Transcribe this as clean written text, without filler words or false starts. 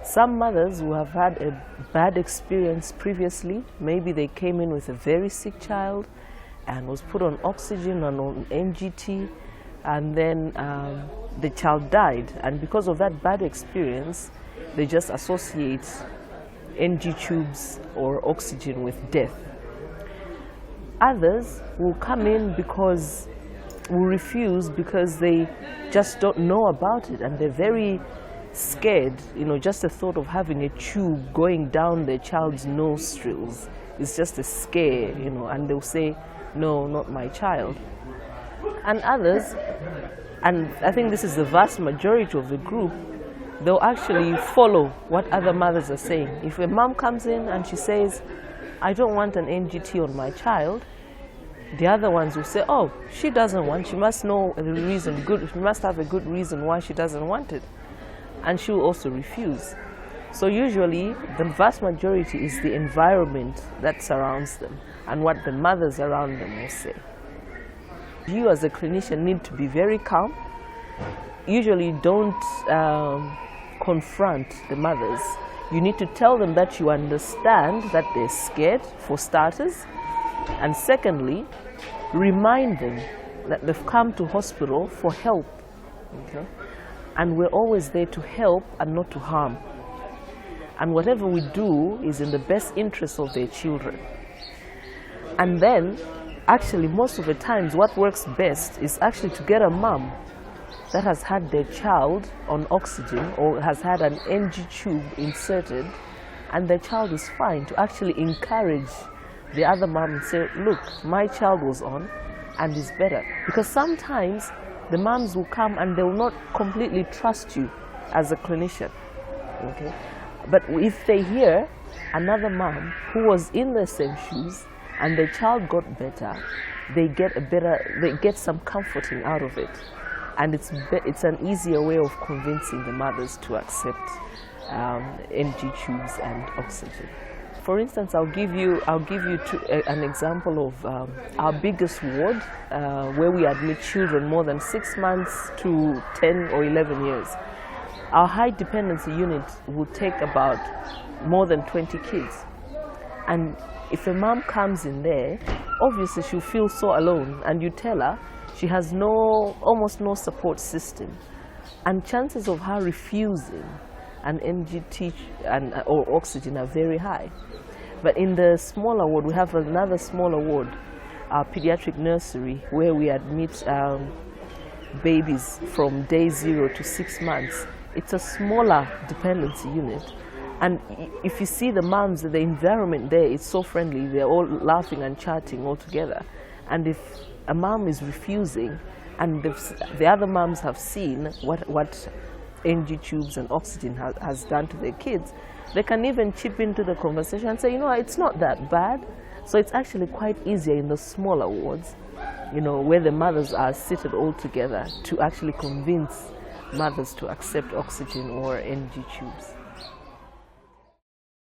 Some mothers who have had a bad experience previously, maybe they came in with a very sick child and was put on oxygen and on NGT, and then the child died, and because of that bad experience they just associate NG tubes or oxygen with death. Others will come in because will refuse because they just don't know about it, and they're very scared. Just the thought of having a tube going down their child's nostrils is just a scare, and they'll say, no, not my child. And others, and I think this is the vast majority of the group, they'll actually follow what other mothers are saying. If a mom comes in and she says, I don't want an NGT on my child, the other ones will say, oh, she doesn't want, she must know the reason, she must have a good reason why she doesn't want it. And she will also refuse. So usually the vast majority is the environment that surrounds them and what the mothers around them will say. You as a clinician need to be very calm. Usually don't confront the mothers. You need to tell them that you understand that they're scared, for starters. And secondly, remind them that they've come to hospital for help. Okay? And we're always there to help and not to harm. And whatever we do is in the best interest of their children. And then, actually, most of the times, what works best is actually to get a mom that has had their child on oxygen or has had an NG tube inserted, and their child is fine, to actually encourage the other mom and say, look, my child was on and is better. Because sometimes the moms will come and they will not completely trust you as a clinician. Okay? But if they hear another mom who was in the same shoes and their child got better, they get some comforting out of it. And it's an easier way of convincing the mothers to accept NG tubes and oxygen. For instance, I'll give you an example of our biggest ward, where we admit children more than 6 months to 10 or 11 years. Our high dependency unit will take about more than 20 kids. And if a mom comes in there, obviously she'll feel so alone, and you tell her she has almost no support system. And chances of her refusing an NGT or oxygen are very high. But in the smaller ward, we have another smaller ward, our pediatric nursery, where we admit babies from day 0 to 6 months. It's a smaller dependency unit. And if you see the moms, the environment there is so friendly. They're all laughing and chatting all together. And if a mom is refusing, and the other moms have seen what NG tubes and oxygen has done to their kids, they can even chip into the conversation and say, it's not that bad. So it's actually quite easier in the smaller wards, where the mothers are seated all together, to actually convince mothers to accept oxygen or NG tubes.